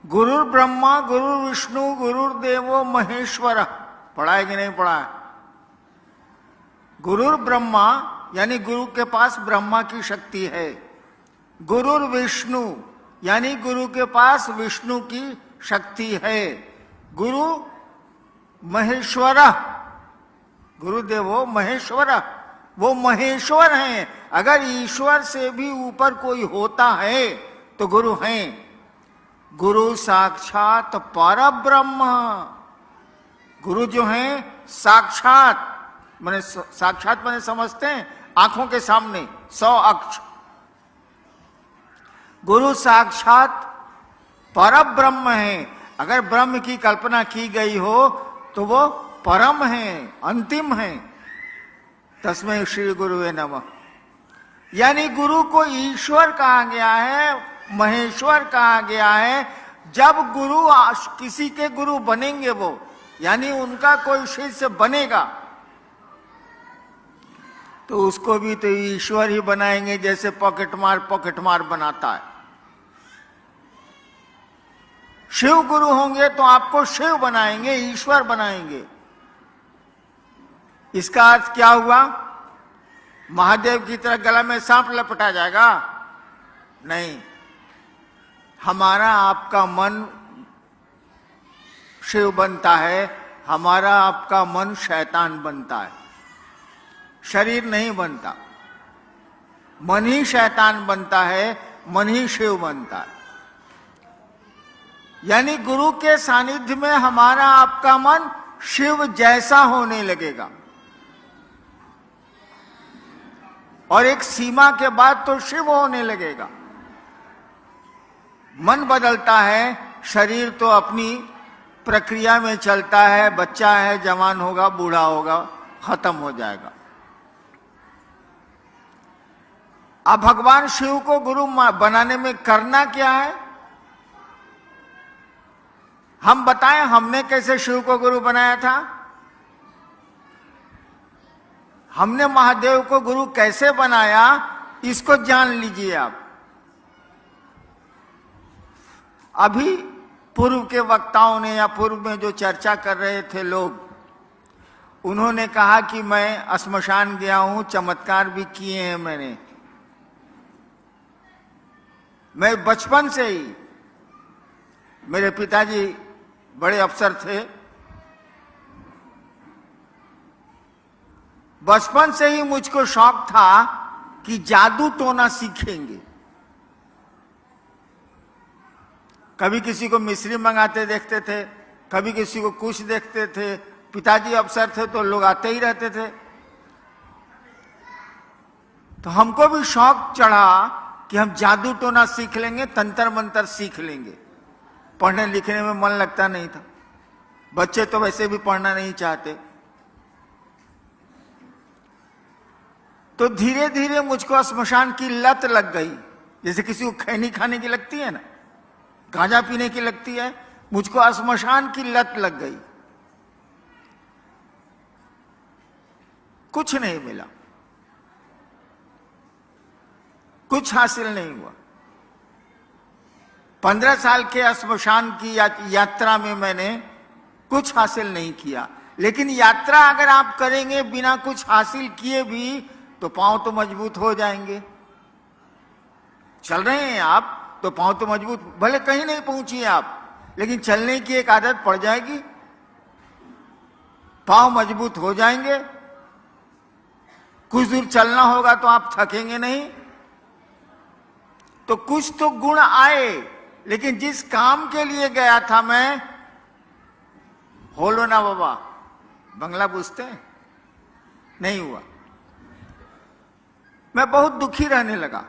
गुरुर ब्रह्मा गुरुर विष्णु गुरुर्देवो महेश्वर। पढ़ा है कि नहीं पढ़ा है? गुरुर ब्रह्मा यानी गुरु के पास ब्रह्मा की शक्ति है। गुरुर विष्णु यानी गुरु के पास विष्णु की शक्ति है। गुरु महेश्वर, गुरुदेवो महेश्वर, वो महेश्वर हैं। अगर ईश्वर से भी ऊपर कोई होता है तो गुरु हैं। गुरु साक्षात परब्रह्म। गुरु जो हैं साक्षात, माने साक्षात माने समझते हैं आंखों के सामने 100 अक्ष। गुरु साक्षात परब्रह्म है। अगर ब्रह्म की कल्पना की गई हो तो वो परम है, अंतिम है। तस्मै श्री गुरुवे नमः। यानी गुरु को ईश्वर कहा गया है, महेश्वर कहा गया है। जब गुरु किसी के गुरु बनेंगे वो, यानी उनका कोई शिष्य बनेगा, तो उसको भी तो ईश्वर ही बनाएंगे, जैसे पॉकेट मार बनाता है। शिव गुरु होंगे तो आपको शिव बनाएंगे, ईश्वर बनाएंगे। इसका अर्थ क्या हुआ? महादेव की तरह गला में सांप लपटा जाएगा? नहीं। हमारा आपका मन शिव बनता है, हमारा आपका मन शैतान बनता है, शरीर नहीं बनता। मन ही शैतान बनता है, मन ही शिव बनता है। यानी गुरु के सानिध्य में हमारा आपका मन शिव जैसा होने लगेगा, और एक सीमा के बाद तो शिव होने लगेगा। मन बदलता है, शरीर तो अपनी प्रक्रिया में चलता है। बच्चा है, जवान होगा, बूढ़ा होगा, खत्म हो जाएगा। अब भगवान शिव को गुरु बनाने में करना क्या है? हम बताएं हमने कैसे शिव को गुरु बनाया था? हमने महादेव को गुरु कैसे बनाया, इसको जान लीजिए आप। अभी पूर्व के वक्ताओं ने या पूर्व में जो चर्चा कर रहे थे लोग, उन्होंने कहा कि मैं श्मशान गया हूं, चमत्कार भी किए हैं मैंने। मैं बचपन से ही, मेरे पिताजी बड़े अफसर थे, बचपन से ही मुझको शौक था कि जादू टोना सीखेंगे। कभी किसी को मिश्री मंगाते देखते थे, कभी किसी को कुछ देखते थे। पिताजी अफसर थे तो लोग आते ही रहते थे। तो हमको भी शौक चढ़ा कि हम जादू टोना सीख लेंगे, तंत्र मंत्र सीख लेंगे। पढ़ने लिखने में मन लगता नहीं था, बच्चे तो वैसे भी पढ़ना नहीं चाहते। तो धीरे धीरे मुझको श्मशान की लत लग गई, जैसे किसी को खैनी खाने की लगती है ना, गांजा पीने की लगती है, मुझको श्मशान की लत लग गई। कुछ नहीं मिला, कुछ हासिल नहीं हुआ। 15 साल के श्मशान की यात्रा में मैंने कुछ हासिल नहीं किया। लेकिन यात्रा अगर आप करेंगे बिना कुछ हासिल किए भी, तो पांव तो मजबूत हो जाएंगे। चल रहे हैं आप तो पांव तो मजबूत, भले कहीं नहीं पहुंचिए आप, लेकिन चलने की एक आदत पड़ जाएगी, पांव मजबूत हो जाएंगे। कुछ दूर चलना होगा तो आप थकेंगे नहीं। तो कुछ तो गुण आए, लेकिन जिस काम के लिए गया था मैं, होलो ना बाबा, बंगला पूछते हैं, नहीं हुआ। मैं बहुत दुखी रहने लगा।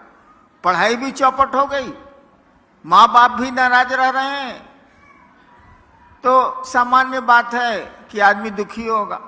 पढ़ाई भी चौपट हो गई, माँ बाप भी नाराज रह रहे हैं, तो सामान्य बात है कि आदमी दुखी होगा।